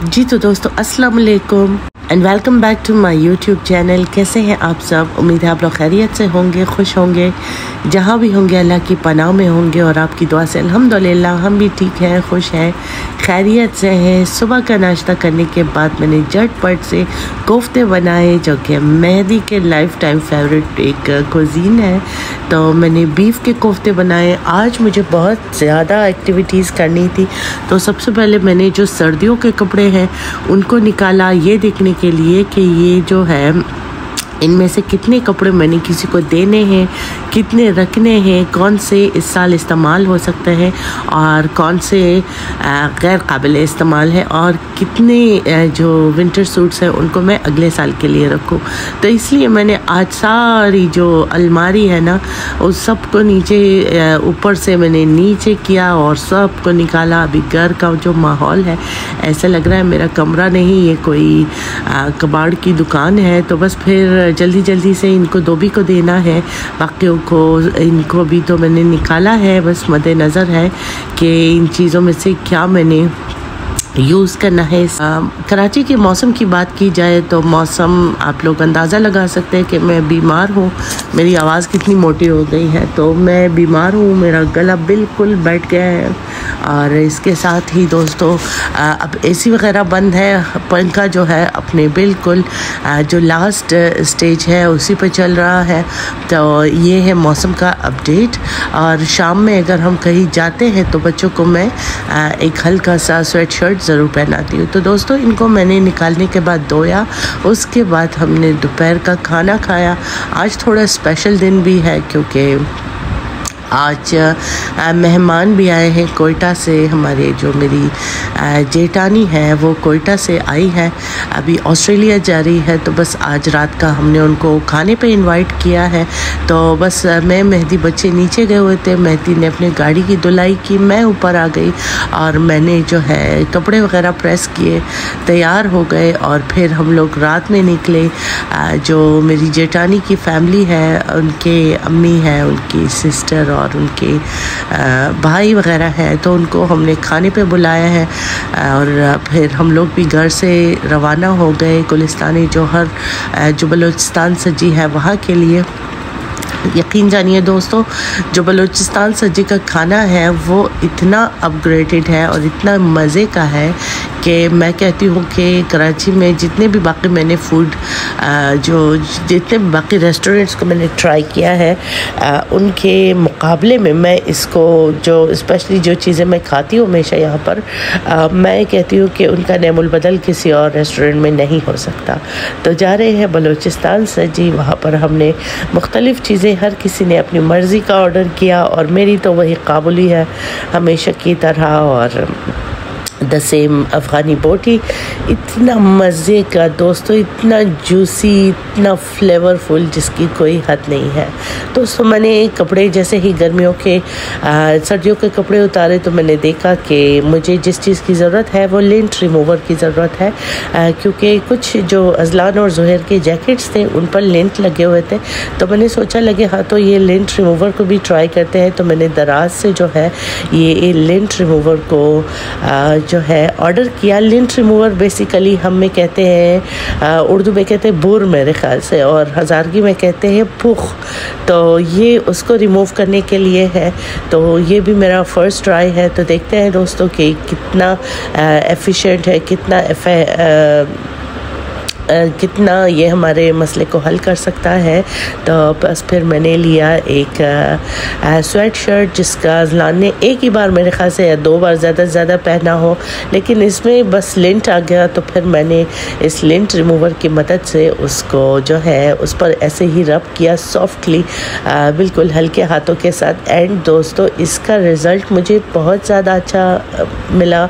जी तो दोस्तों अस्सलाम वालेकुम and welcome back to my YouTube channel. कैसे हैं आप सब? उम्मीद है आप लोग खैरियत से होंगे, खुश होंगे, जहाँ भी होंगे अल्लाह की पनाह में होंगे और आपकी दुआ से अल्हम्दुलिल्लाह हम भी ठीक हैं, खुश हैं, खैरियत से हैं। सुबह का नाश्ता करने के बाद मैंने झटपट से कोफ्ते बनाए जो कि मेहदी के लाइफ टाइम फेवरेट एक कुजीन है। तो मैंने बीफ के कोफ्ते बनाए। आज मुझे बहुत ज़्यादा एक्टिविटीज़ करनी थी, तो सबसे पहले मैंने जो सर्दियों के कपड़े हैं उनको निकाला ये देखने के लिए कि ये जो है इनमें से कितने कपड़े मैंने किसी को देने हैं, कितने रखने हैं, कौन से इस साल इस्तेमाल हो सकते हैं और कौन से गैर काबिल इस्तेमाल है, और कितने जो विंटर सूट्स हैं उनको मैं अगले साल के लिए रखूं। तो इसलिए मैंने आज सारी जो अलमारी है ना उस सब को नीचे ऊपर से मैंने नीचे किया और सब को निकाला। अभी घर का जो माहौल है ऐसा लग रहा है मेरा कमरा नहीं, ये कोई कबाड़ की दुकान है। तो बस फिर जल्दी जल्दी से इनको धोबी को देना है, बाकियों को इनको भी तो मैंने निकाला है। बस मद्देनज़र है कि इन चीज़ों में से क्या मैंने यूज़ करना है। कराची के मौसम की बात की जाए तो मौसम आप लोग अंदाज़ा लगा सकते हैं कि मैं बीमार हूँ, मेरी आवाज़ कितनी मोटी हो गई है। तो मैं बीमार हूँ, मेरा गला बिल्कुल बैठ गया है और इसके साथ ही दोस्तों अब एसी वगैरह बंद है, पंखा जो है अपने बिल्कुल जो लास्ट स्टेज है उसी पर चल रहा है। तो ये है मौसम का अपडेट। और शाम में अगर हम कहीं जाते हैं तो बच्चों को मैं एक हल्का सा स्वेट शर्ट ज़रूर पहनाती हूँ। तो दोस्तों इनको मैंने निकालने के बाद धोया, उसके बाद हमने दोपहर का खाना खाया। आज थोड़ा स्पेशल दिन भी है क्योंकि आज मेहमान भी आए हैं कोयटा से। हमारे जो मेरी जेठानी है वो कोयटा से आई है, अभी ऑस्ट्रेलिया जा रही है। तो बस आज रात का हमने उनको खाने पे इनवाइट किया है। तो बस मैं मेहदी बच्चे नीचे गए हुए थे, मेहदी ने अपनी गाड़ी की धुलाई की, मैं ऊपर आ गई और मैंने जो है कपड़े वगैरह प्रेस किए, तैयार हो गए और फिर हम लोग रात में निकले। जो मेरी जेठानी की फैमिली है, उनके अम्मी हैं, उनकी सिस्टर और उनके भाई वगैरह हैं, तो उनको हमने खाने पे बुलाया है। और फिर हम लोग भी घर से रवाना हो गए गुलिस्तान जौहर जो बलूचिस्तान सजी है वहाँ के लिए। यकीन जानिए दोस्तों, जो बलूचिस्तान सजी का खाना है वो इतना अपग्रेडेड है और इतना मज़े का है कि मैं कहती हूँ कि कराची में जितने भी बाकी मैंने फूड जितने बाकी रेस्टोरेंट्स को मैंने ट्राई किया है उनके मुकाबले में मैं इसको जो स्पेशली जो चीज़ें मैं खाती हूँ हमेशा यहाँ पर मैं कहती हूँ कि उनका नेमुल बदल किसी और रेस्टोरेंट में नहीं हो सकता। तो जा रहे हैं बलूचिस्तान सजी, वहाँ पर हमने मुख्तलिफ़ चीज़ें हर किसी ने अपनी मर्ज़ी का ऑर्डर किया और मेरी तो वही काबुली है हमेशा की तरह। और द सेम अफ़गानी बोटी, इतना मज़े का दोस्तों, इतना जूसी, इतना फ्लेवरफुल जिसकी कोई हद नहीं है। दोस्तों मैंने कपड़े जैसे ही गर्मियों के सर्दियों के कपड़े उतारे तो मैंने देखा कि मुझे जिस चीज़ की ज़रूरत है वो लिंट रिमूवर की ज़रूरत है, क्योंकि कुछ जो अजलान और ज़ुहैर के जैकेट्स थे उन पर लिंट लगे हुए थे। तो मैंने सोचा लगे हाँ तो ये लिंट रिमूवर को भी ट्राई करते हैं। तो मैंने दराज से जो है ये लिंट रिमूवर को जो है ऑर्डर किया। लिंट रिमूवर बेसिकली हम में कहते हैं, उर्दू में कहते हैं बुर मेरे ख्याल से, और हज़ारगी में कहते हैं पुख। तो ये उसको रिमूव करने के लिए है। तो ये भी मेरा फ़र्स्ट ट्राई है। तो देखते हैं दोस्तों कि कितना एफिशिएंट है, कितना ये हमारे मसले को हल कर सकता है। तो बस फिर मैंने लिया एक स्वेट शर्ट जिसका अज़लान ने एक ही बार मेरे ख्याल से या 2 बार ज़्यादा से ज़्यादा पहना हो, लेकिन इसमें बस लिंट आ गया। तो फिर मैंने इस लिंट रिमूवर की मदद से उसको जो है उस पर ऐसे ही रब किया सॉफ्टली, बिल्कुल हल्के हाथों के साथ। एंड दोस्तों इसका रिज़ल्ट मुझे बहुत ज़्यादा अच्छा मिला,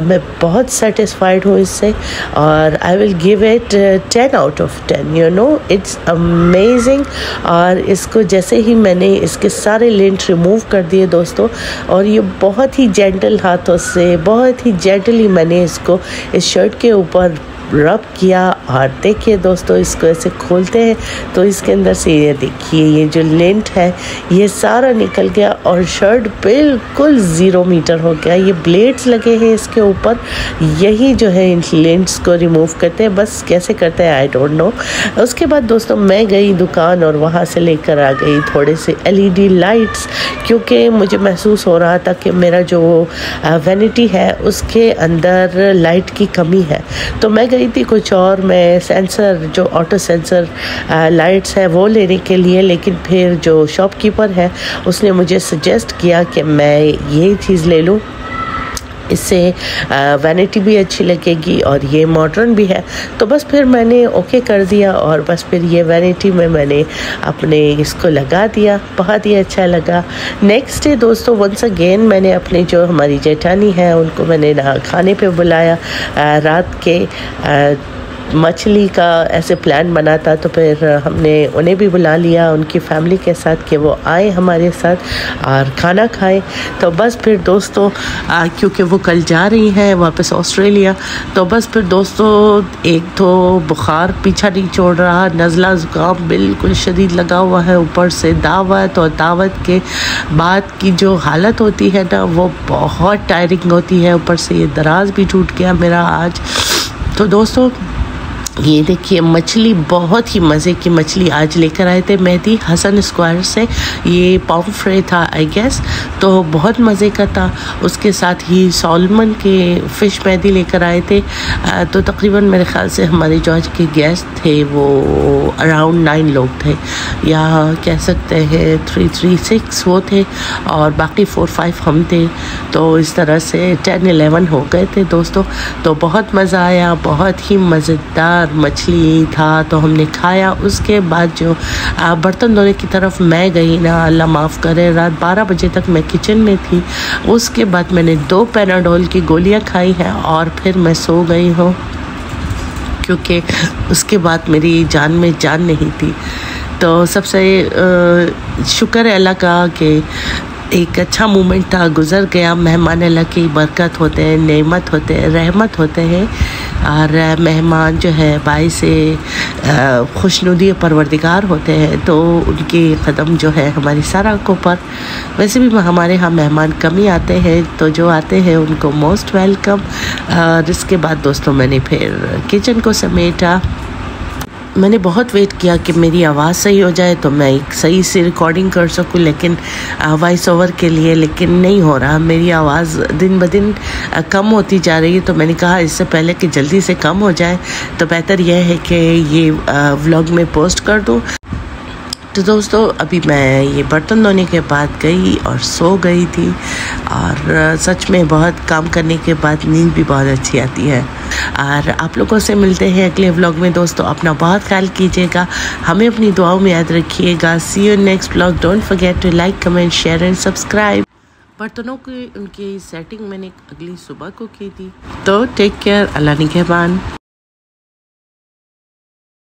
मैं बहुत सेटिस्फाइड हूँ इससे और I will give it 10 out of 10, you know, it's amazing। और इसको जैसे ही मैंने इसके सारे लिंट रिमूव कर दिए दोस्तों, और ये बहुत ही जेंटल हाथों से बहुत ही जेंटली मैंने इसको इस शर्ट के ऊपर रब किया। और देखिए दोस्तों, इसको ऐसे खोलते हैं तो इसके अंदर से ये देखिए ये जो लेंट है ये सारा निकल गया और शर्ट बिल्कुल 0 मीटर हो गया। ये ब्लेड्स लगे हैं इसके ऊपर, यही जो है इन लेंट्स को रिमूव करते हैं। बस कैसे करते हैं आई डोंट नो। उसके बाद दोस्तों मैं गई दुकान और वहाँ से लेकर आ गई थोड़े से LED लाइट्स, क्योंकि मुझे महसूस हो रहा था कि मेरा जो वैनिटी है उसके अंदर लाइट की कमी है। तो मैं गई थी कुछ और, मैं सेंसर जो ऑटो सेंसर लाइट्स है वो लेने के लिए, लेकिन फिर जो शॉपकीपर है उसने मुझे सजेस्ट किया कि मैं यही चीज़ ले लूँ, इससे वैनिटी भी अच्छी लगेगी और ये मॉडर्न भी है। तो बस फिर मैंने ओके कर दिया और बस फिर ये वैनिटी में मैंने अपने इसको लगा दिया, बहुत ही अच्छा लगा। नेक्स्ट डे दोस्तों वंस अगेन मैंने अपने जो हमारी जेठानी है उनको मैंने खाने पे बुलाया। रात के मछली का ऐसे प्लान बना था, तो फिर हमने उन्हें भी बुला लिया उनकी फैमिली के साथ कि वो आए हमारे साथ और खाना खाएं। तो बस फिर दोस्तों क्योंकि वो कल जा रही हैं वापस ऑस्ट्रेलिया, तो बस फिर दोस्तों एक तो बुखार पीछा नहीं छोड़ रहा, नज़ला ज़ुकाम बिल्कुल शदीद लगा हुआ है, ऊपर से दावत, और दावत के बाद की जो हालत होती है ना वो बहुत टायरिंग होती है। ऊपर से ये दराज भी टूट गया मेरा आज। तो दोस्तों ये देखिए मछली, बहुत ही मज़े की मछली आज लेकर आए थे मेहदी हसन स्क्वायर से। ये पॉम्फ्रे था आई गेस, तो बहुत मज़े का था। उसके साथ ही सॉलमन के फ़िश मेहदी लेकर आए थे। तो तकरीबन मेरे ख़्याल से हमारे जो आज के गेस्ट थे वो अराउंड 9 लोग थे, या कह सकते हैं 336 वो थे और बाकी 4-5 हम थे। तो इस तरह से 10-11 हो गए थे दोस्तों। तो बहुत मज़ा आया, बहुत ही मज़ेदार मछली था, तो हमने खाया। उसके बाद जो बर्तन धोने की तरफ मैं गई ना, अल्लाह माफ़ करे, रात 12 बजे तक मैं किचन में थी। उसके बाद मैंने 2 पैनाडोल की गोलियां खाई हैं और फिर मैं सो गई हूँ, क्योंकि उसके बाद मेरी जान में जान नहीं थी। तो सबसे शुक्र है अल्लाह का कि एक अच्छा मोमेंट था, गुज़र गया। मेहमान अल्लाह की बरकत होते हैं, नेमत होते हैं, रहमत होते हैं, और मेहमान जो है बाइस से खुशनुदी परवरदिगार होते हैं, तो उनके कदम जो है हमारी सर आँखों पर। वैसे भी हमारे यहाँ मेहमान कम ही आते हैं, तो जो आते हैं उनको मोस्ट वेलकम। इसके बाद दोस्तों मैंने फिर किचन को समेटा। मैंने बहुत वेट किया कि मेरी आवाज़ सही हो जाए तो मैं एक सही से रिकॉर्डिंग कर सकूं, लेकिन वॉइस ओवर के लिए, लेकिन नहीं हो रहा। मेरी आवाज़ दिन ब दिन कम होती जा रही है। तो मैंने कहा इससे पहले कि जल्दी से कम हो जाए तो बेहतर यह है कि ये व्लॉग में पोस्ट कर दूं। तो दोस्तों अभी मैं ये बर्तन धोने के बाद गई और सो गई थी, और सच में बहुत काम करने के बाद नींद भी बहुत अच्छी आती है। और आप लोगों से मिलते हैं अगले व्लॉग में दोस्तों। अपना बहुत ख्याल कीजिएगा, हमें अपनी दुआओं में याद रखिएगा। See you next vlog. Don't forget to like, comment, share and subscribe. बर्तनों की उनकी सेटिंग मैंने अगली सुबह को की थी। तो टेक केयर, अल्लाह निगहबान।